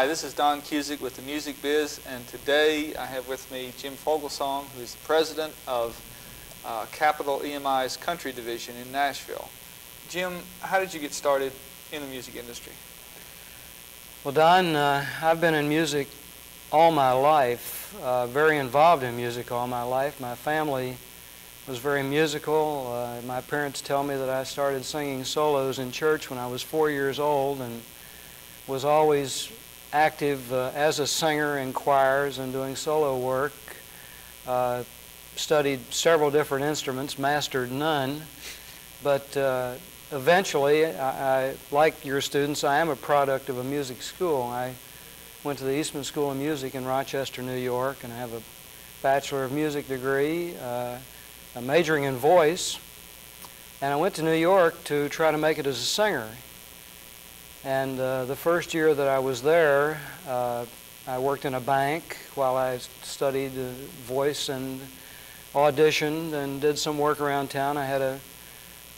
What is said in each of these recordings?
Hi, this is Don Cusic with the Music Biz, and today I have with me Jim Foglesong, who is the president of Capital EMI's country division in Nashville. Jim, how did you get started in the music industry? Well, Don, I've been in music all my life, very involved in music all my life. My family was very musical. My parents tell me that I started singing solos in church when I was 4 years old and was always active as a singer in choirs and doing solo work. Studied several different instruments, mastered none, but eventually, like your students, I am a product of a music school. I went to the Eastman School of Music in Rochester, New York, and I have a Bachelor of Music degree, majoring in voice, and I went to New York to try to make it as a singer. And the first year that I was there, I worked in a bank while I studied voice and auditioned and did some work around town. I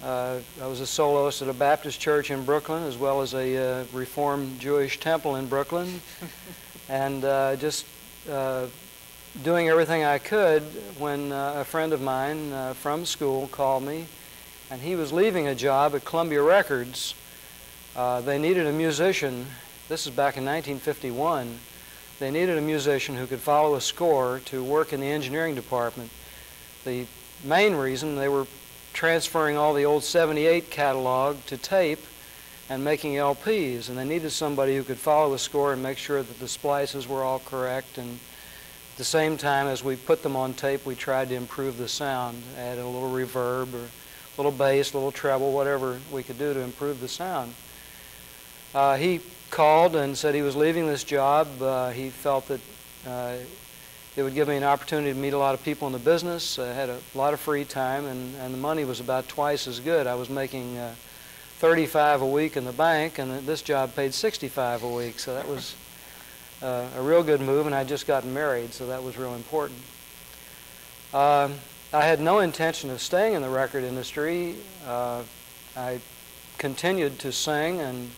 was a soloist at a Baptist church in Brooklyn, as well as a Reformed Jewish temple in Brooklyn, and just doing everything I could when a friend of mine from school called me, and he was leaving a job at Columbia Records. They needed a musician. This is back in 1951. They needed a musician who could follow a score to work in the engineering department. The main reason, they were transferring all the old 78 catalog to tape and making LPs, and they needed somebody who could follow a score and make sure that the splices were all correct, and at the same time as we put them on tape, we tried to improve the sound, add a little reverb or a little bass, a little treble, whatever we could do to improve the sound. He called and said he was leaving this job. He felt that it would give me an opportunity to meet a lot of people in the business. I had a lot of free time, and the money was about twice as good. I was making $35 a week in the bank, and this job paid $65 a week, so that was a real good move, and I had just gotten married, so that was real important. I had no intention of staying in the record industry. I continued to sing and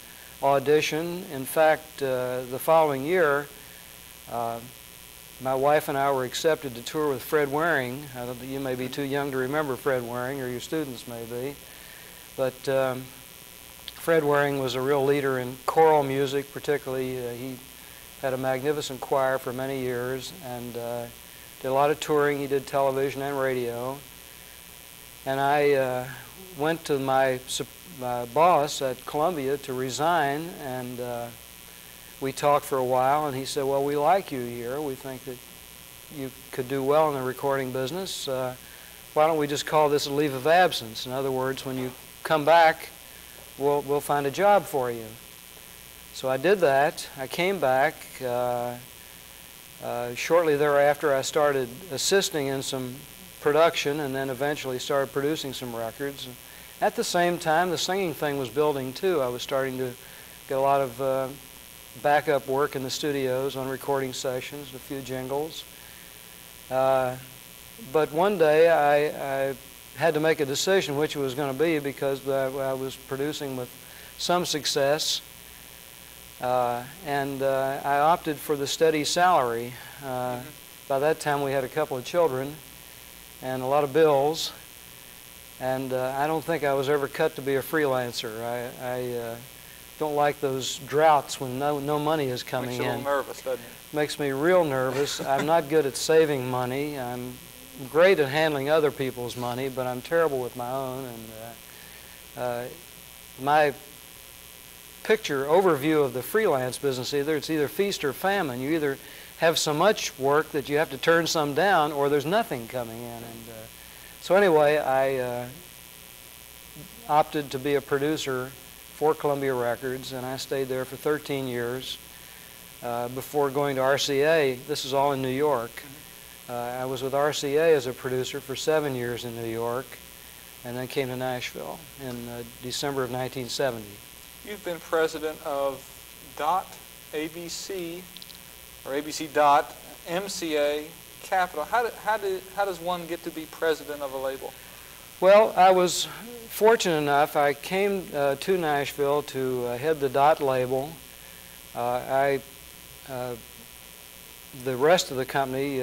audition. In fact, the following year, my wife and I were accepted to tour with Fred Waring. You may be too young to remember Fred Waring, or your students may be, but Fred Waring was a real leader in choral music, particularly. He had a magnificent choir for many years and did a lot of touring. He did television and radio. And I went to my boss at Columbia to resign, and we talked for a while, and he said, well, we like you here. We think that you could do well in the recording business. Why don't we just call this a leave of absence? In other words, when you come back, we'll find a job for you. So I did that. I came back. Shortly thereafter, I started assisting in some production and then eventually started producing some records. At the same time, the singing thing was building too. I was starting to get a lot of backup work in the studios on recording sessions, a few jingles. But one day I had to make a decision which it was going to be, because I was producing with some success, and I opted for the steady salary. By that time we had a couple of children and a lot of bills, and I don't think I was ever cut to be a freelancer. I don't like those droughts when no money is coming in. Makes you a little nervous, doesn't it? Makes me real nervous. I'm not good at saving money. I'm great at handling other people's money, but I'm terrible with my own. And my overview of the freelance business, it's either feast or famine. You either have so much work that you have to turn some down, or there's nothing coming in. And so anyway, I opted to be a producer for Columbia Records, and I stayed there for 13 years before going to RCA. This is all in New York. I was with RCA as a producer for 7 years in New York, and then came to Nashville in December of 1970. You've been president of DOT, ABC, or ABC DOT, MCA, Capital. How does one get to be president of a label? Well, I was fortunate enough. I came to Nashville to head the DOT label. I the rest of the company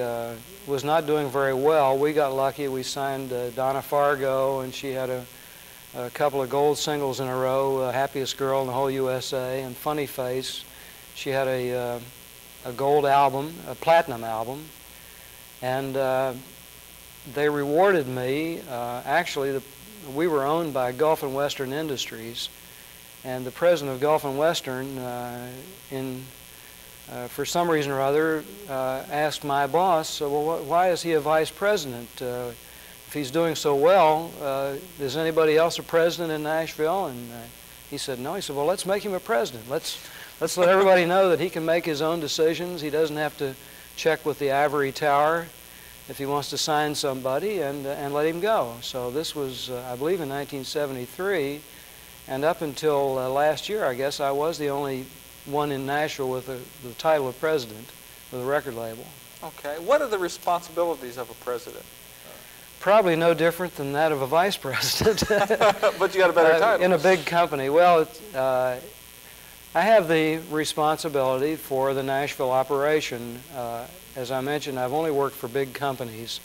was not doing very well. We got lucky. We signed Donna Fargo, and she had a couple of gold singles in a row, Happiest Girl in the Whole USA, and Funny Face. She had a gold album, a platinum album, and they rewarded me. Actually, we were owned by Gulf and Western Industries, and the president of Gulf and Western, for some reason or other, asked my boss, well, why is he a vice president? If he's doing so well, is anybody else a president in Nashville? And he said, no. He said, well, let's make him a president. Let's let everybody know that he can make his own decisions. He doesn't have to check with the ivory tower if he wants to sign somebody, and let him go. So this was, I believe, in 1973, and up until last year, I guess, I was the only one in Nashville with the title of president of the record label. Okay. What are the responsibilities of a president? Probably no different than that of a vice president. But you got a better title. In a big company. Well, I have the responsibility for the Nashville operation. As I mentioned, I've only worked for big companies.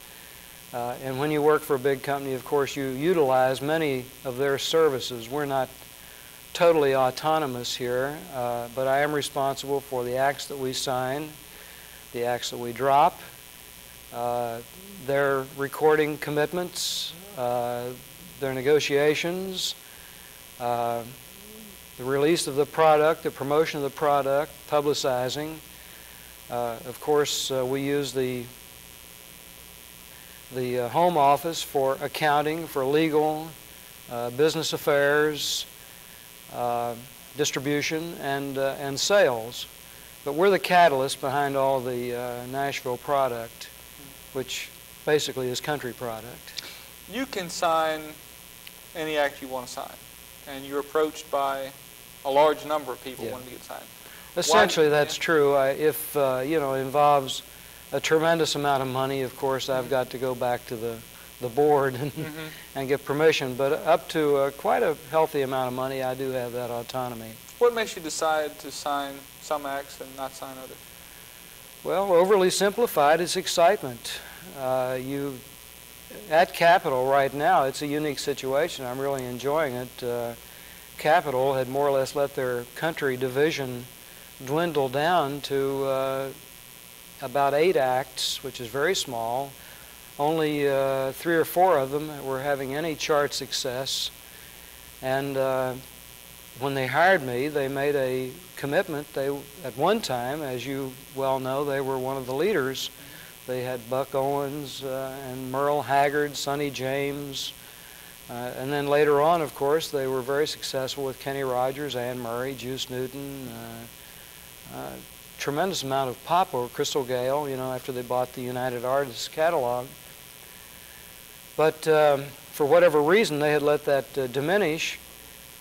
And when you work for a big company, of course, you utilize many of their services. We're not totally autonomous here, but I am responsible for the acts that we sign, the acts that we drop, their recording commitments, their negotiations, the release of the product, the promotion of the product, publicizing. Of course, we use the home office for accounting, for legal, business affairs, distribution, and sales. But we're the catalyst behind all the Nashville product, which basically is country product. You can sign any act you want to sign, and you're approached by a large number of people wanting to get signed. Essentially, that's true. If you know, it involves a tremendous amount of money, of course, I've got to go back to the board and, and get permission. But up to quite a healthy amount of money, I do have that autonomy. What makes you decide to sign some acts and not sign others? Well, overly simplified, it's excitement. At Capitol right now, it's a unique situation. I'm really enjoying it. Capitol had more or less let their country division dwindle down to about 8 acts, which is very small. Only 3 or 4 of them were having any chart success. And when they hired me, they made a commitment. At one time, as you well know, they were one of the leaders. They had Buck Owens and Merle Haggard, Sonny James. And then later on, of course, they were very successful with Kenny Rogers, Ann Murray, Juice Newton, tremendous amount of pop over Crystal Gale, you know, after they bought the United Artists catalog. But for whatever reason, they had let that diminish,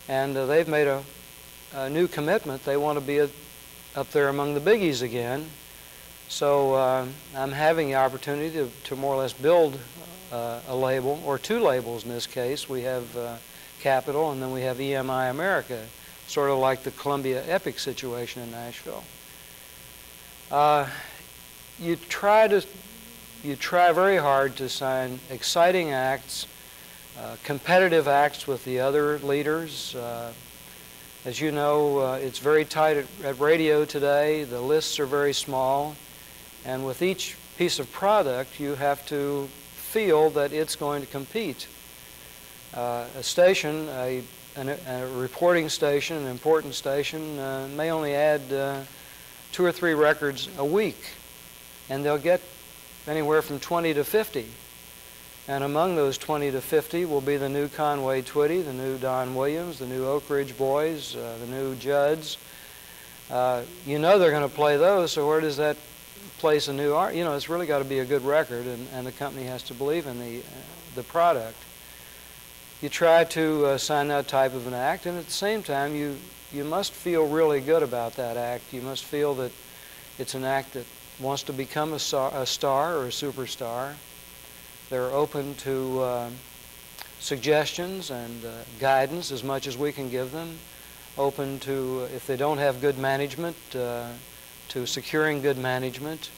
and they've made a new commitment. They want to be up there among the biggies again. So I'm having the opportunity to more or less build a label, or 2 labels in this case. We have Capitol, and then we have EMI America, sort of like the Columbia Epic situation in Nashville. You try very hard to sign exciting acts, competitive acts with the other leaders. As you know, it's very tight at radio today. The lists are very small. And with each piece of product, you have to feel that it's going to compete. A station, a reporting station, an important station, may only add 2 or 3 records a week, and they'll get anywhere from 20 to 50. And among those 20 to 50 will be the new Conway Twitty, the new Don Williams, the new Oak Ridge Boys, the new Judds. You know they're going to play those, so where does that place a new art? You know, it's really got to be a good record, and the company has to believe in the product. You try to sign that type of an act, and at the same time, you must feel really good about that act. You must feel that it's an act that wants to become a star or a superstar. They're open to suggestions and guidance as much as we can give them. Open to, if they don't have good management, to securing good management,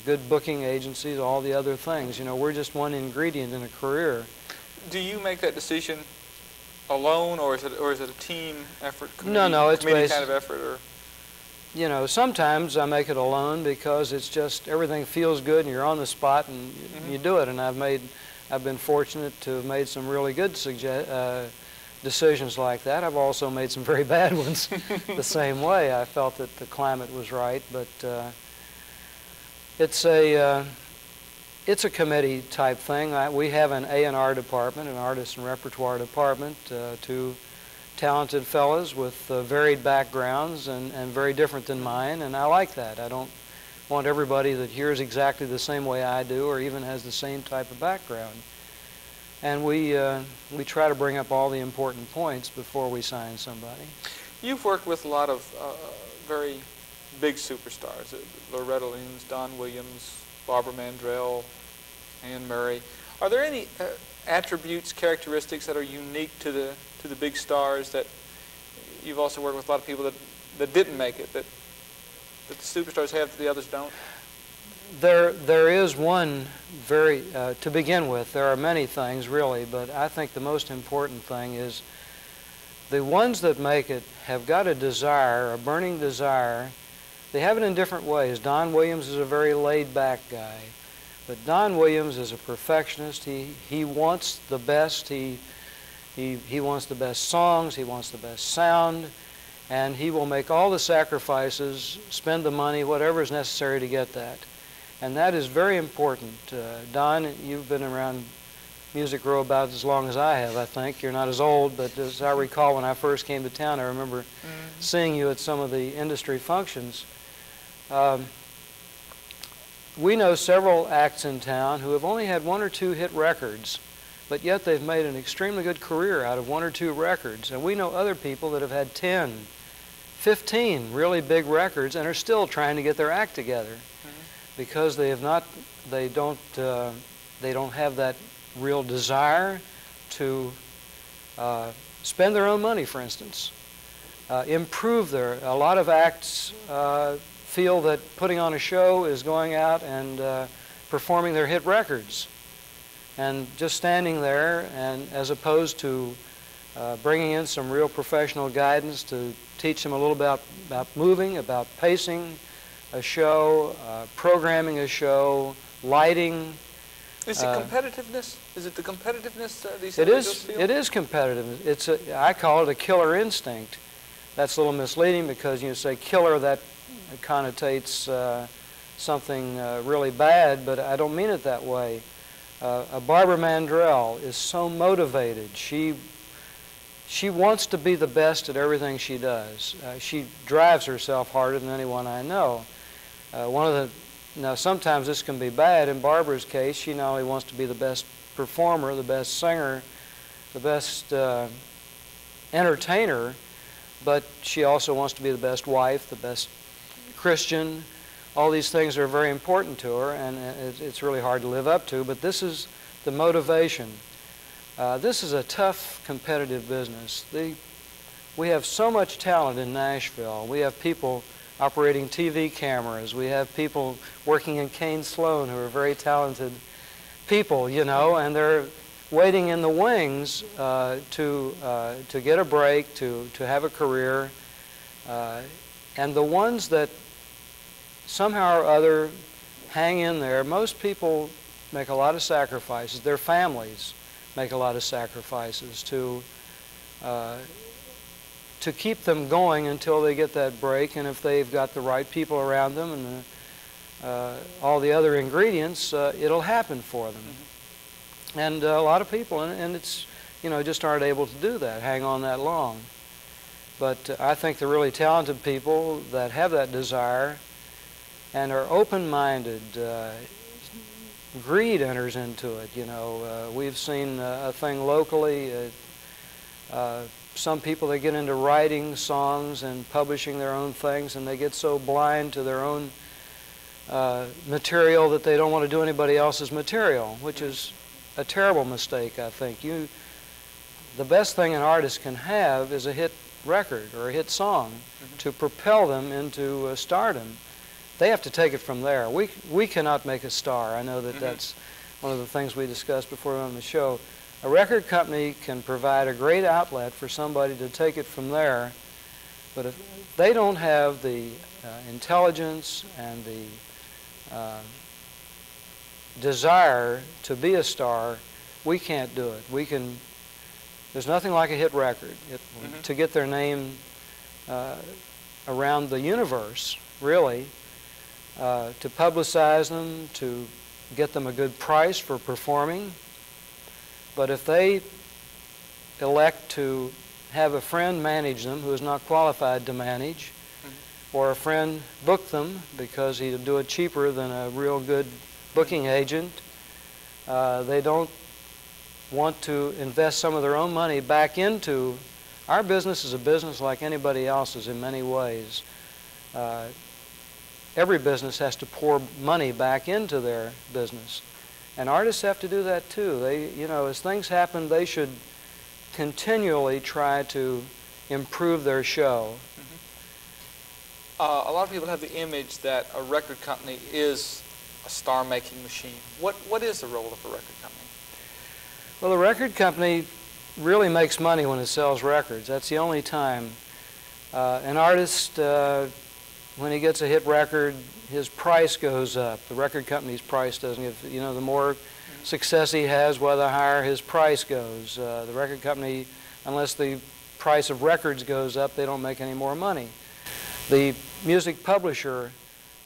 good booking agencies, all the other things. You know, we're just one ingredient in a career. Do you make that decision alone, or is it a team effort? No, it's committee kind of effort, or? You know, sometimes I make it alone because it's just everything feels good and you're on the spot and you do it. And I've been fortunate to have made some really good decisions like that. I've also made some very bad ones the same way. I felt that the climate was right, but it's a committee type thing. We have an A&R department, an artist and repertoire department, two talented fellows with varied backgrounds and very different than mine, and I like that. I don't want everybody that hears exactly the same way I do or even has the same type of background. And we try to bring up all the important points before we sign somebody. You've worked with a lot of very big superstars, Loretta Lynn's, Don Williams, Barbara Mandrell, Anne Murray. Are there any attributes, characteristics that are unique to the big stars that you've also worked with a lot of people that didn't make it, that the superstars have that the others don't? There is one very, to begin with, there are many things really, but I think the most important thing is the ones that make it have got a desire, a burning desire. They have it in different ways. Don Williams is a very laid-back guy, but Don Williams is a perfectionist. He wants the best. He wants the best songs, he wants the best sound, and he will make all the sacrifices, spend the money, whatever is necessary to get that. And that is very important. Don, you've been around Music Row about as long as I have, I think. You're not as old, but as I recall when I first came to town, I remember seeing you at some of the industry functions. We know several acts in town who have only had 1 or 2 hit records, but yet they've made an extremely good career out of 1 or 2 records. And we know other people that have had 10, 15 really big records and are still trying to get their act together because they don't have that real desire to spend their own money, for instance. A lot of acts feel that putting on a show is going out and performing their hit records. And just standing there, and as opposed to bringing in some real professional guidance to teach them a little about moving, about pacing a show, programming a show, lighting. Is it competitiveness? Is it the competitiveness these individuals feel? It is competitive. I call it a killer instinct. That's a little misleading because you say killer, that connotates something really bad, but I don't mean it that way. Barbara Mandrell is so motivated. She wants to be the best at everything she does. She drives herself harder than anyone I know. Now sometimes this can be bad. In Barbara's case, she not only wants to be the best performer, the best singer, the best entertainer, but she also wants to be the best wife, the best Christian. All these things are very important to her, and it's really hard to live up to, but this is the motivation. This is a tough, competitive business. We have so much talent in Nashville. We have people operating TV cameras. We have people working in Kane Sloan who are very talented people, you know, and they're waiting in the wings to get a break, to have a career. And the ones that somehow or other hang in there, most people make a lot of sacrifices. Their families make a lot of sacrifices to keep them going until they get that break, and if they've got the right people around them and all the other ingredients, it'll happen for them. And a lot of people, and it's, you know, just aren't able to do that, hang on that long. But I think the really talented people that have that desire and are open-minded, greed enters into it, you know. We've seen a thing locally, some people, they get into writing songs and publishing their own things, and they get so blind to their own material that they don't want to do anybody else's material, which is a terrible mistake, I think. The best thing an artist can have is a hit record or a hit song to propel them into stardom. They have to take it from there. We cannot make a star. I know that that's one of the things we discussed before we went on the show. A record company can provide a great outlet for somebody to take it from there, but if they don't have the intelligence and the desire to be a star, we can't do it. There's nothing like a hit record to get their name around the universe, really, to publicize them, to get them a good price for performing. But if they elect to have a friend manage them who is not qualified to manage, or a friend book them because he'll do it cheaper than a real good booking agent, they don't want to invest some of their own money back into. Our business is a business like anybody else's in many ways. Every business has to pour money back into their business. And artists have to do that too. They, as things happen, they should continually try to improve their show. A lot of people have the image that a record company is a star-making machine. What is the role of a record company? Well, the record company really makes money when it sells records. That's the only time. An artist, when he gets a hit record, his price goes up. The record company's price doesn't get, the more success he has, well, the higher his price goes. The record company, unless the price of records goes up, they don't make any more money. The music publisher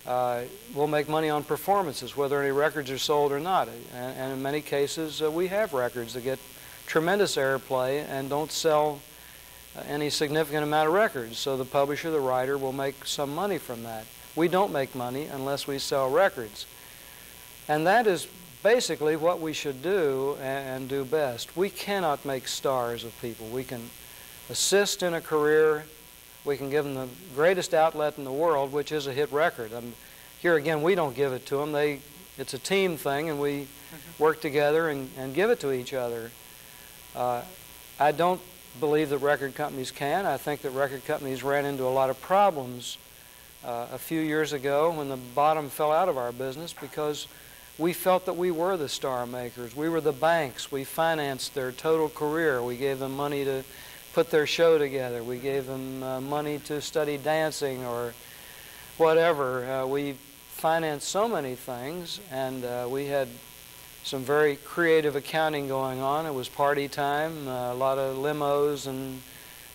will make money on performances, whether any records are sold or not. And in many cases, we have records that get tremendous airplay and don't sell any significant amount of records. So the publisher, the writer, will make some money from that. We don't make money unless we sell records. And that is basically what we should do and do best. We cannot make stars of people. We can assist in a career. We can give them the greatest outlet in the world, which is a hit record. Here again, we don't give it to them. It's a team thing, and we work together and give it to each other. I don't believe that record companies can. I think that record companies ran into a lot of problems a few years ago when the bottom fell out of our business because we felt that we were the star makers. We were the banks. We financed their total career. We gave them money to put their show together. We gave them money to study dancing or whatever. We financed so many things, and we had some very creative accounting going on. It was party time, a lot of limos and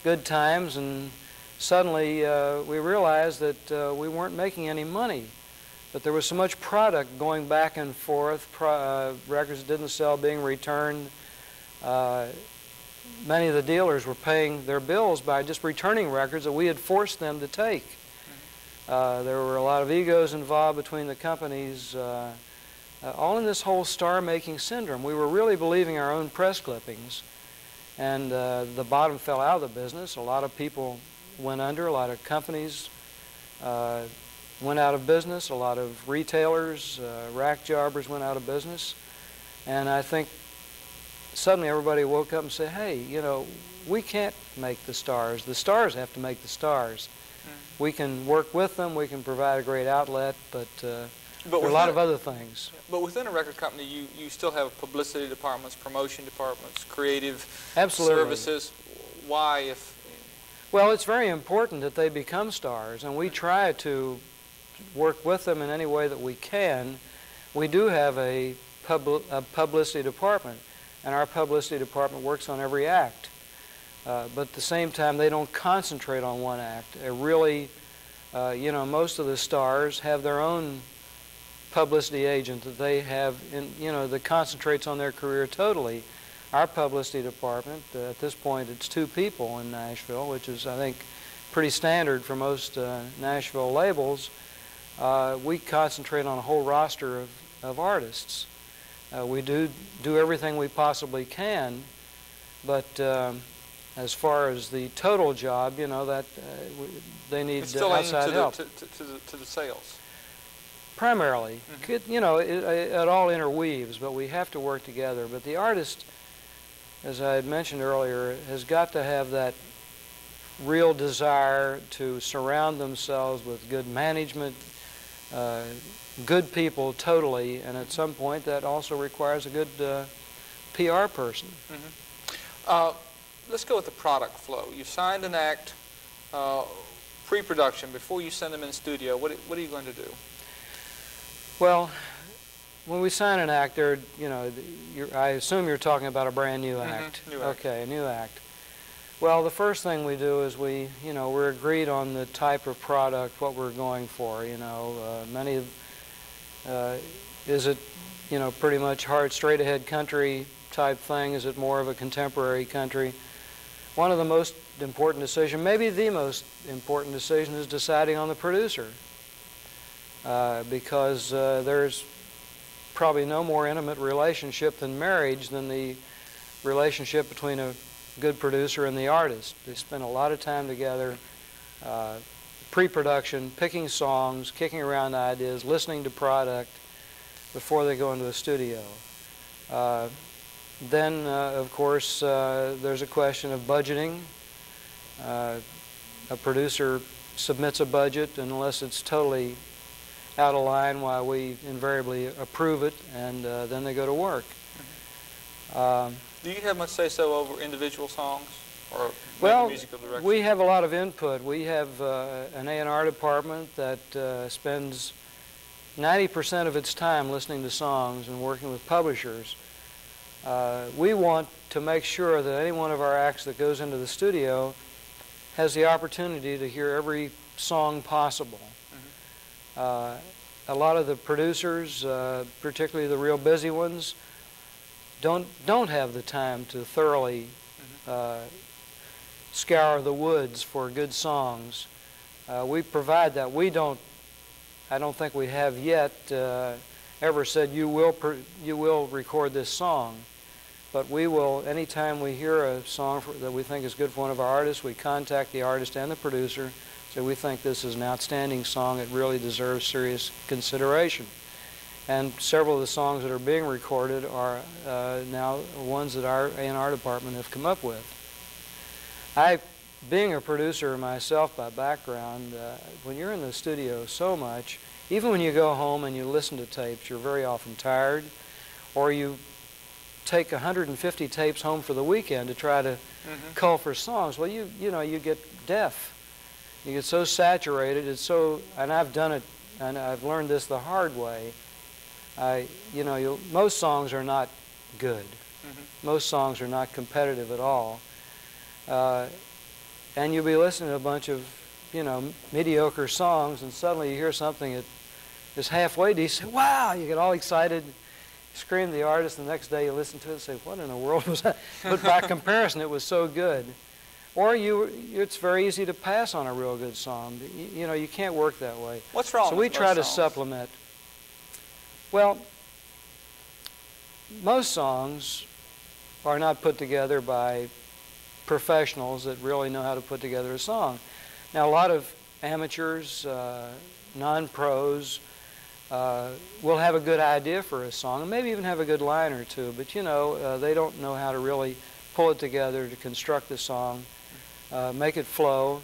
good times, and suddenly we realized that we weren't making any money. But there was so much product going back and forth, records didn't sell, being returned. Many of the dealers were paying their bills by just returning records that we had forced them to take. There were a lot of egos involved between the companies, all in this whole star-making syndrome. We were really believing our own press clippings, and the bottom fell out of the business. A lot of people went under, a lot of companies went out of business, a lot of retailers, rack jobbers went out of business, and I think suddenly everybody woke up and said, hey, we can't make the stars. The stars have to make the stars. We can work with them, we can provide a great outlet, but there are a lot of other things. But within a record company, you still have publicity departments, promotion departments, creative services. Why, if... Well, it's very important that they become stars, and we try to work with them in any way that we can. We do have a publicity department, and our publicity department works on every act. But at the same time, they don't concentrate on one act. Really, most of the stars have their own publicity agent that they have, that concentrates on their career totally. Our publicity department, at this point, it's 2 people in Nashville, which is, I think, pretty standard for most Nashville labels. We concentrate on a whole roster of artists. We do everything we possibly can, but as far as the total job, they need outside help. To the sales. Primarily. It all interweaves, but we have to work together. But the artist, as I had mentioned earlier, has got to have that real desire to surround themselves with good management, good people totally, and at some point that also requires a good PR person. Let's go with the product flow. You signed an act, pre-production, before you send them in the studio. What are you going to do? Well, when we sign an act, I assume you're talking about a brand new act. New act. Okay, a new act. Well, the first thing we do is we're agreed on the type of product, what we're going for. Is it, pretty much hard, straight-ahead country type thing? Is it more of a contemporary country? One of the most important decisions, maybe the most important decision, is deciding on the producer, because there's probably no more intimate relationship than marriage than the relationship between a good producer and the artist. They spend a lot of time together, pre-production, picking songs, kicking around ideas, listening to product before they go into a studio. Then, of course, there's a question of budgeting. A producer submits a budget, and unless it's totally out of line, why, we invariably approve it, and then they go to work. Do you have much say-so over individual songs, or well, musical direction? We have a lot of input. We have an A&R department that spends 90% of its time listening to songs and working with publishers. We want to make sure that any one of our acts that goes into the studio has the opportunity to hear every song possible. A lot of the producers, particularly the real busy ones, don't have the time to thoroughly scour the woods for good songs. We provide that. I don't think we have yet ever said you will record this song, but we will. Anytime we hear a song that we think is good for one of our artists, we contact the artist and the producer. So we think this is an outstanding song. It really deserves serious consideration. And several of the songs that are being recorded are now ones that our A&R department have come up with. Being a producer myself by background, when you're in the studio so much, even when you go home and you listen to tapes, you're very often tired, or you take 150 tapes home for the weekend to try to cull for songs. Well, you get deaf. You get so saturated. And I've done it, and I've learned this the hard way. Most songs are not good. Most songs are not competitive at all. And you'll be listening to a bunch of, mediocre songs, and suddenly you hear something that is halfway decent. Wow! You get all excited, scream the artist, and the next day you listen to it and say, what in the world was that? But by comparison, it was so good. Or it's very easy to pass on a real good song. You can't work that way. What's wrong So we try to supplement. Well, most songs are not put together by professionals that really know how to put together a song. Now, a lot of amateurs, non-pros, will have a good idea for a song, and maybe even have a good line or two, but they don't know how to really pull it together to construct the song, make it flow.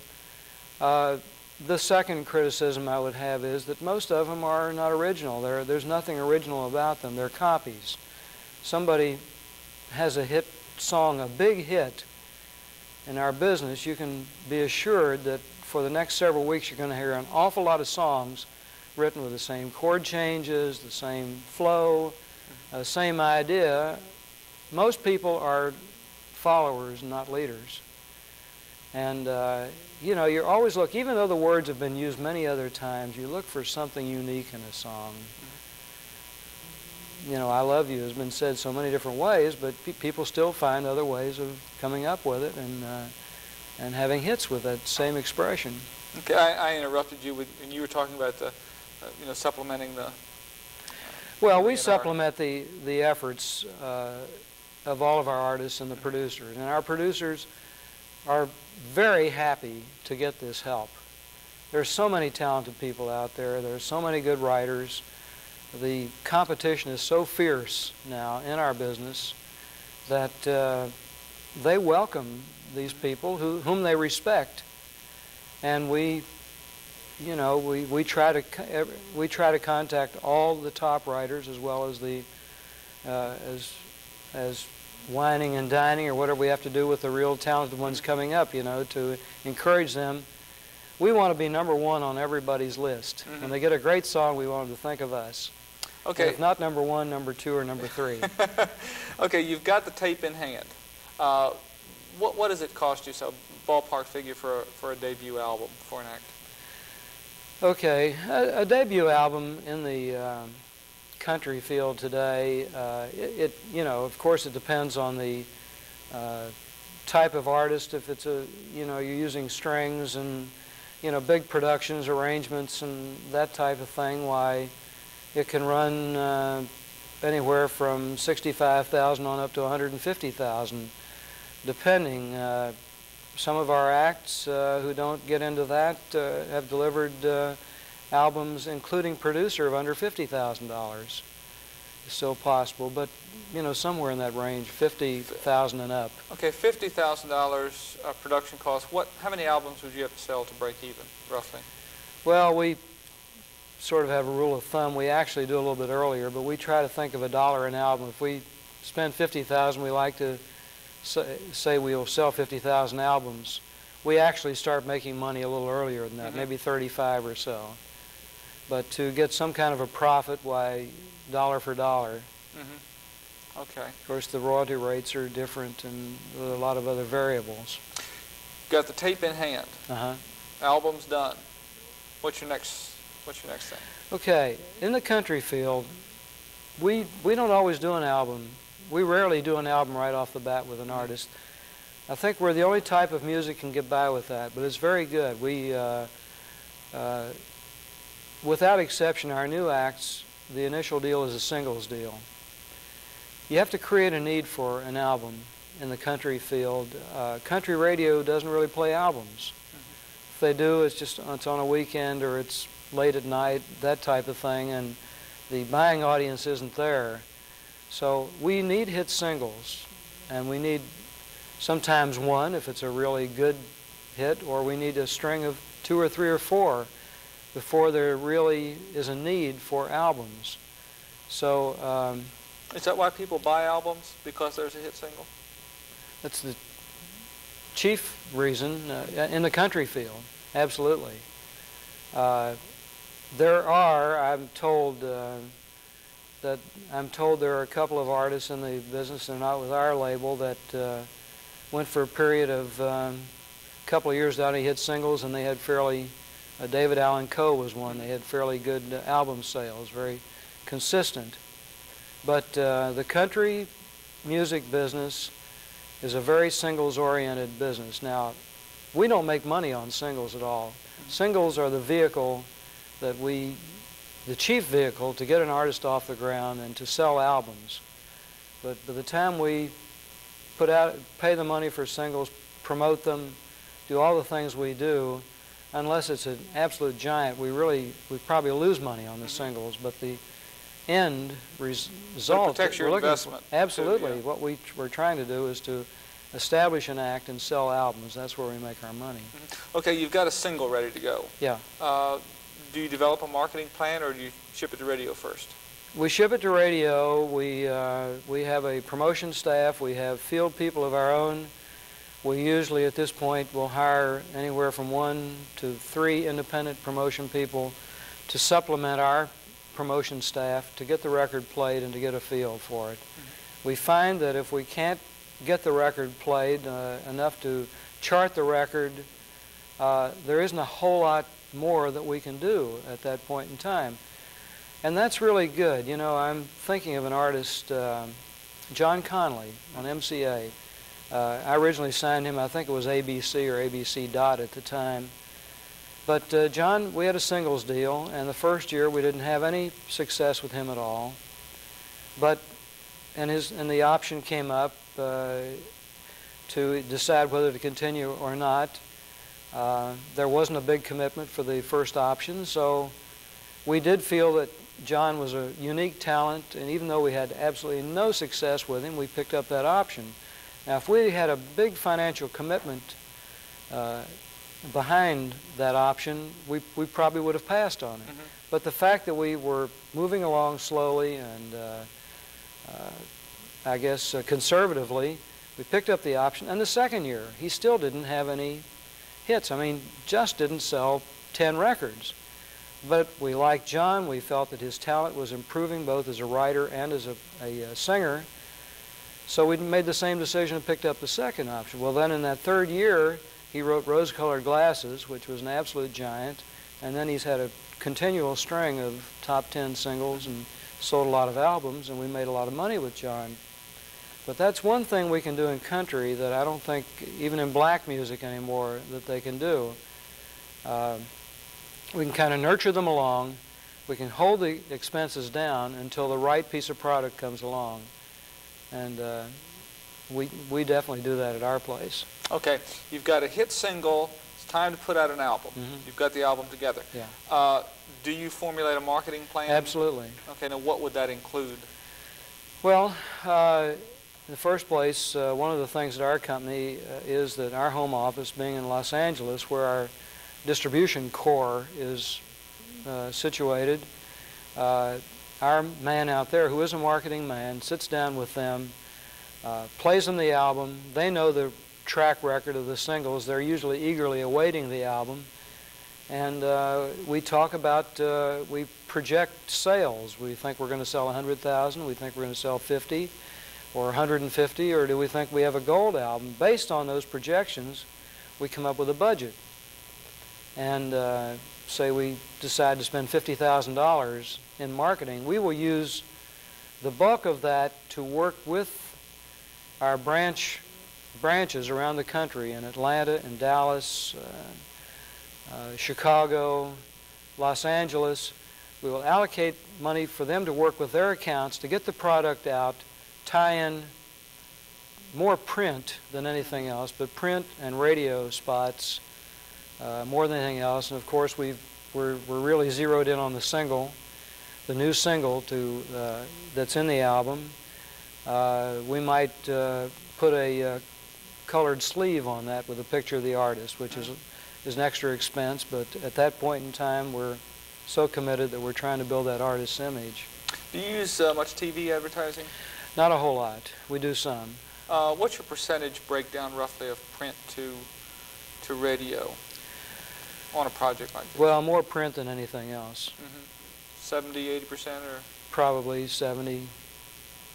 The second criticism I would have is that most of them are not original. There's nothing original about them. They're copies. Somebody has a hit song, a big hit in our business, you can be assured that for the next several weeks you're going to hear an awful lot of songs written with the same chord changes, the same flow, same idea. Most people are followers, not leaders. And you always look, even though the words have been used many other times, you look for something unique in a song. I love you has been said so many different ways, but people still find other ways of coming up with it and having hits with that same expression. Okay, I interrupted you when you were talking about the, supplementing the. Well, we supplement the efforts of all of our artists and the producers, and our producers are very happy to get this help. There's so many talented people out there. There's so many good writers. The competition is so fierce now in our business that they welcome these people whom they respect, and we try to contact all the top writers, as well as the as whining and dining or whatever we have to do with the real talented ones coming up, to encourage them. We want to be number one on everybody's list. When they get a great song, we want them to think of us. Okay. And if not number one, number two, or number three. Okay, you've got the tape in hand. What does it cost you, so ballpark figure for a debut album, for an act? Okay, a debut album in the country field today, of course it depends on the type of artist. If it's you're using strings and, big productions, arrangements, and that type of thing, why, it can run anywhere from $65,000 on up to $150,000, depending. Some of our acts who don't get into that have delivered albums, including producer, of under $50,000. It's still possible, but somewhere in that range, $50,000 and up. Okay, $50,000 production cost. How many albums would you have to sell to break even, roughly? Well, we sort of have a rule of thumb. We actually do a little bit earlier, but we try to think of $1 an album. If we spend $50,000, we like to say we'll sell 50,000 albums. We actually start making money a little earlier than that, maybe 35 or so. But to get some kind of a profit, why, dollar for dollar. Okay. Of course, the royalty rates are different, and there are a lot of other variables. Got the tape in hand. Album's done. What's your next thing? Okay, in the country field, we don't always do an album. We rarely do an album right off the bat with an artist. I think we're the only type of music can get by with that, but it's very good. We, without exception, our new acts, the initial deal is a singles deal. You have to create a need for an album in the country field. Country radio doesn't really play albums. If they do, it's on a weekend, or it's late at night, that type of thing, and the buying audience isn't there. So we need hit singles, and we need sometimes one if it's a really good hit, or we need a string of 2 or 3 or 4 before there really is a need for albums. So is that why people buy albums? Because there's a hit single? That's the chief reason in the country field, absolutely. There are, I'm told there are a couple of artists in the business, they're not with our label, that went for a period of a couple of years without any hit singles, and they had fairly, David Allan Coe was one, they had fairly good album sales, very consistent. But the country music business is a very singles-oriented business. Now, we don't make money on singles at all. Singles are the vehicle that the chief vehicle to get an artist off the ground and to sell albums. But by the time we pay the money for singles, promote them, do all the things we do, unless it's an absolute giant, we probably lose money on the singles. But the end result, it protects your investment. Absolutely. Too, yeah. What we're trying to do is to establish an act and sell albums. That's where we make our money. Okay, you've got a single ready to go. Yeah. Do you develop a marketing plan, or do you ship it to radio first? We ship it to radio. We have a promotion staff. We have field people of our own. We usually, at this point, will hire anywhere from 1 to 3 independent promotion people to supplement our promotion staff to get the record played and to get a feel for it. We find that if we can't get the record played enough to chart the record, there isn't a whole lot more that we can do at that point in time. And that's really good. You know, I'm thinking of an artist, John Conley on MCA. I originally signed him, I think it was ABC or ABC Dot at the time. But John, we had a singles deal, and the first year we didn't have any success with him at all. But, and the option came up to decide whether to continue or not. There wasn't a big commitment for the first option, so we did feel that John was a unique talent, and even though we had absolutely no success with him, we picked up that option. Now, if we had a big financial commitment behind that option, we probably would have passed on it. But the fact that we were moving along slowly and I guess conservatively, we picked up the option. And the second year, he still didn't have any hits. I mean, just didn't sell 10 records. But we liked John. We felt that his talent was improving both as a writer and as a singer. So we made the same decision and picked up the second option. Well, then in that third year, he wrote Rose-Colored Glasses, which was an absolute giant. And then he's had a continual string of top 10 singles and sold a lot of albums, and we made a lot of money with John. But that's one thing we can do in country that I don't think, even in black music anymore, that they can do. We can kind of nurture them along. We can hold the expenses down until the right piece of product comes along. And we definitely do that at our place. Okay, you've got a hit single. It's time to put out an album. You've got the album together. Yeah. Do you formulate a marketing plan? Absolutely. Okay, now what would that include? Well, in the first place, one of the things at our company is that our home office, being in Los Angeles, where our distribution core is situated, our man out there, who is a marketing man, sits down with them, plays them the album. They know the track record of the singles. They're usually eagerly awaiting the album. And we talk about, we project sales. We think we're going to sell 100,000. We think we're going to sell 50 or 150, or do we think we have a gold album? Based on those projections, we come up with a budget. And say we decide to spend $50,000 in marketing. We will use the bulk of that to work with our branches around the country in Atlanta and Dallas, Chicago, Los Angeles. We will allocate money for them to work with their accounts to get the product out, tie in more print than anything else, but print and radio spots more than anything else. And of course, we're really zeroed in on the single, the new single that's in the album. We might put a colored sleeve on that with a picture of the artist, which is an extra expense, but at that point in time, we're so committed that we're trying to build that artist's image. Do you use much TV advertising? Not a whole lot. We do some. What's your percentage breakdown, roughly, of print to radio on a project like this? Well, more print than anything else. 70, 80%, or? Probably 70,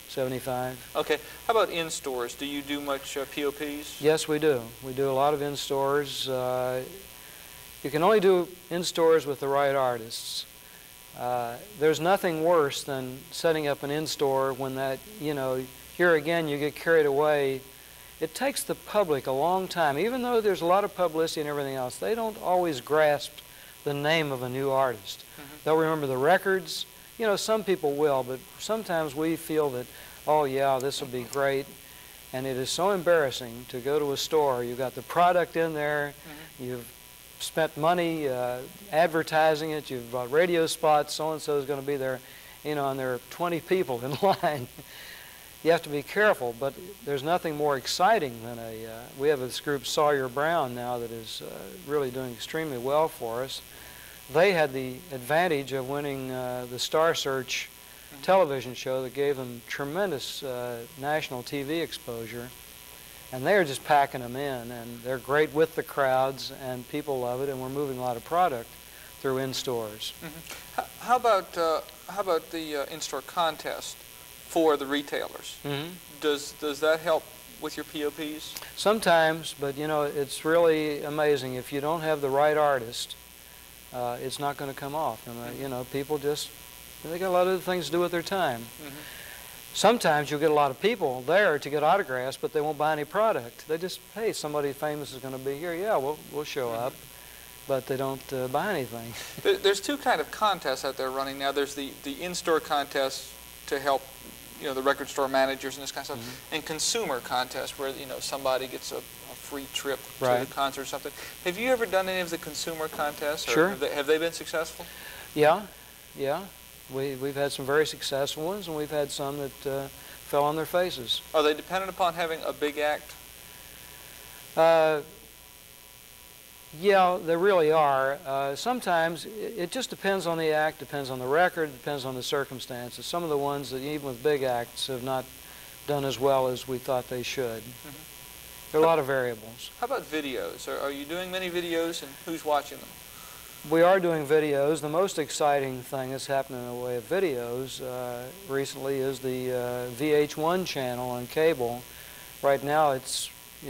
75. Okay. How about in-stores? Do you do much POPs? Yes, we do. We do a lot of in-stores. You can only do in-stores with the right artists. There's nothing worse than setting up an in-store when that, here again you get carried away. It takes the public a long time. Even though there's a lot of publicity and everything else, they don't always grasp the name of a new artist. They'll remember the records. Some people will, but sometimes we feel that, oh yeah, this will be great. And it is so embarrassing to go to a store. You've got the product in there. You've spent money advertising it. You've bought radio spots. So-and-so is going to be there, and there are 20 people in line. You have to be careful, but there's nothing more exciting than we have this group, Sawyer Brown, now that is really doing extremely well for us. They had the advantage of winning the Star Search television show that gave them tremendous national TV exposure. And they're just packing them in, and they're great with the crowds, and people love it, and we're moving a lot of product through in-stores. How about the in-store contest for the retailers? Does that help with your POPs? Sometimes, but it's really amazing. If you don't have the right artist, it's not going to come off. And people just, they got a lot of other things to do with their time. Sometimes you'll get a lot of people there to get autographs, but they won't buy any product. They just, hey, somebody famous is going to be here. Yeah, we'll show up. But they don't buy anything. There's two kind of contests out there running now. There's the in-store contest to help the record store managers and this kind of stuff, and consumer contests where somebody gets a free trip to the concert or something. Have you ever done any of the consumer contests? Sure. Have they been successful? Yeah. We've had some very successful ones, and we've had some that fell on their faces. Are they dependent upon having a big act? Yeah, they really are. Sometimes it just depends on the act, depends on the record, depends on the circumstances. Some of the ones that even with big acts have not done as well as we thought they should. There are a lot of variables. How about videos? Are you doing many videos, and who's watching them? We are doing videos. The most exciting thing that's happened in the way of videos recently is the VH1 channel on cable. Right now, it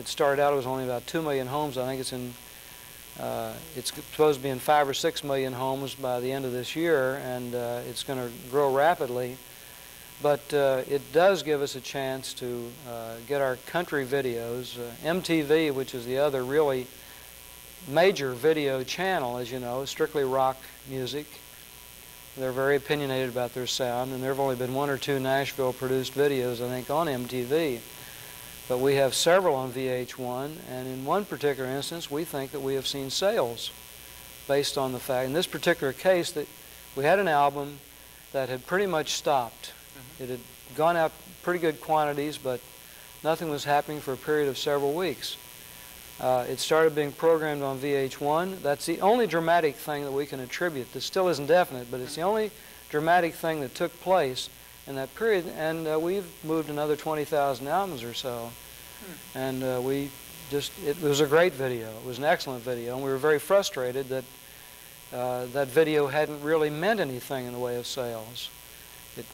started out, it was only about 2 million homes. I think it's supposed to be in 5 or 6 million homes by the end of this year, and it's going to grow rapidly. But it does give us a chance to get our country videos. MTV, which is the other really major video channel, as you know, is strictly rock music. They're very opinionated about their sound, and there have only been 1 or 2 Nashville-produced videos, I think, on MTV. But we have several on VH1, and in one particular instance, we think that we have seen sales based on the fact, in this particular case, that we had an album that had pretty much stopped. It had gone out pretty good quantities, but nothing was happening for a period of several weeks. It started being programmed on VH1. That's the only dramatic thing that we can attribute. This still isn't definite, but it's the only dramatic thing that took place in that period, and we've moved another 20,000 albums or so. And it was a great video. It was an excellent video, and we were very frustrated that that video hadn't really meant anything in the way of sales. It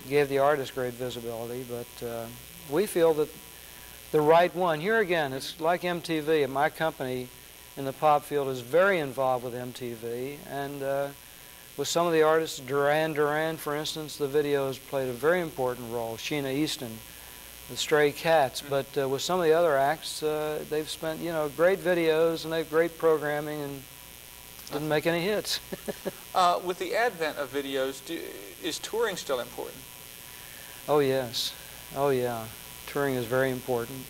gave the artist great visibility, but we feel that the right one, here again, it's like MTV. My company in the pop field is very involved with MTV, and with some of the artists, Duran, for instance, the video has played a very important role. Sheena Easton, the Stray Cats, but with some of the other acts, they've spent, great videos, and they have great programming, and didn't make any hits. With the advent of videos, is touring still important? Oh, yes. Oh, yeah. Touring is very important.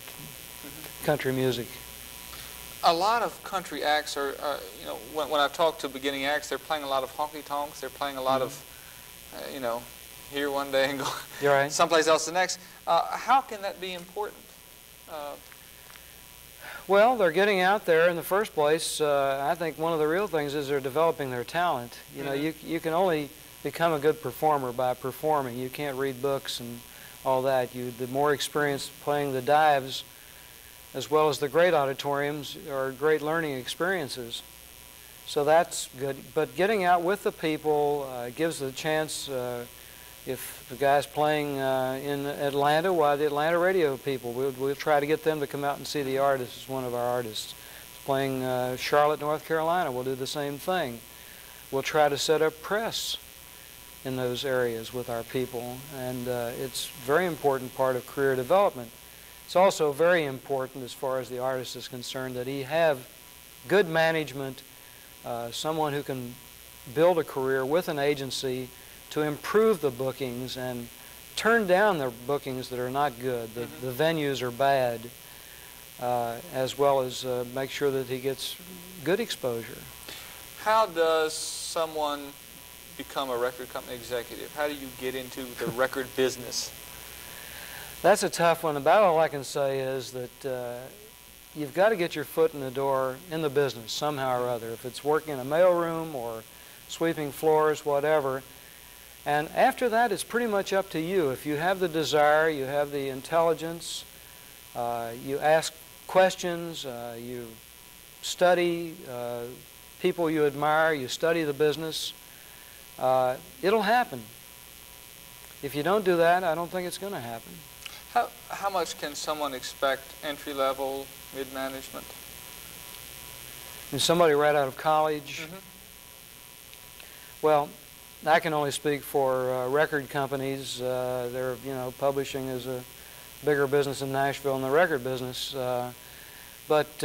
Country music. A lot of country acts are, when I've talked to beginning acts, they're playing a lot of honky-tonks. They're playing a lot of, here one day and go someplace else the next. How can that be important? Well, they're getting out there in the first place. I think one of the real things is they're developing their talent. You can only become a good performer by performing. You can't read books and all that. The more experience playing the dives, as well as the great auditoriums, are great learning experiences. So that's good. But getting out with the people gives the chance, if the guy's playing in Atlanta, why the Atlanta radio people, we'll try to get them to come out and see the artist as one of our artists. Playing Charlotte, North Carolina, we'll do the same thing. We'll try to set up press in those areas with our people, and it's a very important part of career development. It's also very important, as far as the artist is concerned, that he have good management, someone who can build a career with an agency to improve the bookings and turn down the bookings that are not good, the venues are bad, as well as make sure that he gets good exposure. How does someone become a record company executive? How do you get into the record business? That's a tough one. About all I can say is that you've got to get your foot in the door in the business somehow or other. If it's working in a mailroom or sweeping floors, whatever. And after that, it's pretty much up to you. If you have the desire, you have the intelligence, you ask questions, you study people you admire, you study the business, it'll happen. If you don't do that, I don't think it's going to happen. How much can someone expect entry-level, mid-management? And somebody right out of college? Well, I can only speak for record companies. They're, publishing is a bigger business in Nashville than the record business. But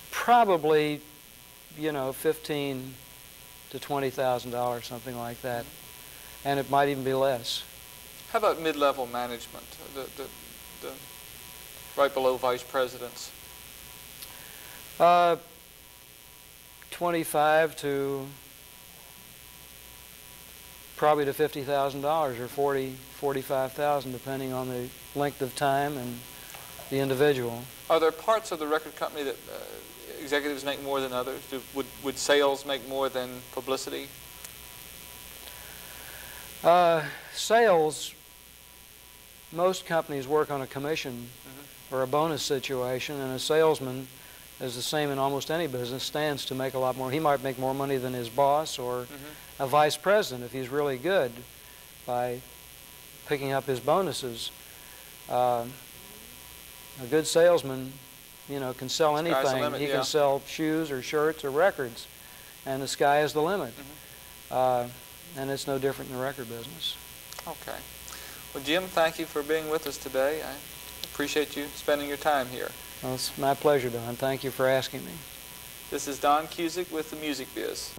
probably, $15,000 to $20,000, something like that. And it might even be less. How about mid-level management, the right below vice presidents? 25 to probably to $50,000 or $45,000, depending on the length of time and the individual. Are there parts of the record company that executives make more than others? Would sales make more than publicity? Sales, most companies work on a commission or a bonus situation, and a salesman is the same in almost any business, stands to make a lot more. He might make more money than his boss or a vice president if he's really good by picking up his bonuses. A good salesman, you know, can sell anything. He can sell shoes or shirts or records, and the sky is the limit. And it's no different in the record business. Okay. Well, Jim, thank you for being with us today. I appreciate you spending your time here. Well, it's my pleasure, Don. Thank you for asking me. This is Don Cusic with the Music Biz.